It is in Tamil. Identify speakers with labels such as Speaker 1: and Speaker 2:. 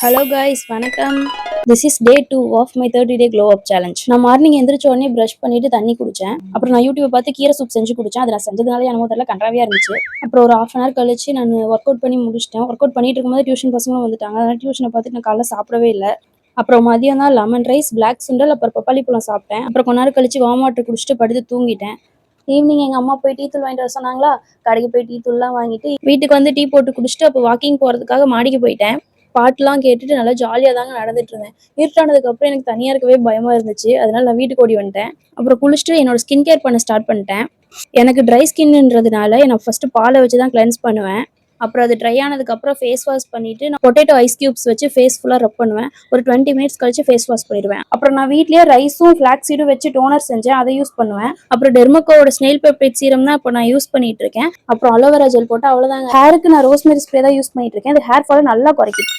Speaker 1: ஹலோ காய்ஸ், வணக்கம். This is day 2 of my 30 day glow up challenge. நான் மார்னிங் எந்திரிச்ச உடனே ப்ரஷ் பண்ணிட்டு தண்ணி குடிச்சேன். அப்புறம் நான் யூடியூப் பார்த்து கீரை சூப் செஞ்சு குடிச்சேன். அது நான் செஞ்சதுனால என்னமோ தெரியல, கன்றாவியா இருந்துச்சு. அப்புறம் ஒரு ஹாஃப் அன் ஹவர் கழிச்சு நான் ஒர்க் அவுட் பண்ணி முடிச்சிட்டேன். ஒர்க் அவுட் பண்ணிட்டு இருக்கும்போது டியூஷன் பசங்களும் வந்துட்டாங்க. அதனால டியூஷனை பார்த்துட்டு நான் காலைல சாப்பிடவே இல்லை. அப்புறம் மதியம் தான் லெமன் ரைஸ், பிளாக் சுண்டல், அப்புறம் பப்பாளி பழம் சாப்பிட்டேன். அப்புறம் கொஞ்ச நேரம் கழிச்சு வார்ம் வாட்டர் குடிச்சிட்டு படுத்து தூங்கிட்டேன். ஈவினிங் எங்கள் அம்மா போய் டீ தூள் வாங்கிட்டு வர சொன்னாங்களா, கடைக்கு போய் டீ தூள்லாம் வாங்கிட்டு வீட்டுக்கு வந்து டீ போட்டு குடிச்சிட்டு அப்போ வாக்கிங் போகிறதுக்காக மாடிக்கு போயிட்டேன். பாட்டுலாம் கேட்டுட்டு நல்லா ஜாலியாக தாங்க நடந்துட்டு இருந்தேன். இருட்டானதுக்கு அப்புறம் எனக்கு தனியாக இருக்கவே பயமாக இருந்துச்சு. அதனால நான் வீட்டுக்கு ஓடி வந்துட்டேன். அப்புறம் குளிச்சுட்டு என்னோட ஸ்கின் கேர் பண்ண ஸ்டார்ட் பண்ணிட்டேன். எனக்கு ட்ரை ஸ்கின்ன்றதுனால நான் ஃபஸ்ட்டு பாலை வச்சு தான் கிளென்ஸ் பண்ணுவேன். அப்புறம் அது ட்ரை ஆனதுக்கப்புறம் ஃபேஸ் வாஷ் பண்ணிட்டு நான் பொட்டேட்டோ ஐஸ் கியூப்ஸ் வச்சு ஃபேஸ் ஃபுல்லாக ரப் பண்ணுவேன். ஒரு 20 மினிட்ஸ் கழிச்சு ஃபேஸ் வாஷ் பண்ணிடுவேன். அப்புறம் நான் வீட்லேயே ரைஸும் ஃபிளாக்ஸ் சீடும் வச்சு டோனர் செஞ்சேன், அதை யூஸ் பண்ணுவேன். அப்புறம் டெர்மோகோவோட ஸ்னெயில் பெப்டைட் சீரம் தான் இப்போ நான் யூஸ் பண்ணிட்டு இருக்கேன். அப்புறம் அலோவேரா ஜெல் போட்டு அவ்வளோதாங்க. ஹேருக்கு நான் ரோஸ்மெரி ஸ்ப்ரே தான் யூஸ் பண்ணிட்டு இருக்கேன். அது ஹேர் ஃபாலை நல்லா குறைக்கும்.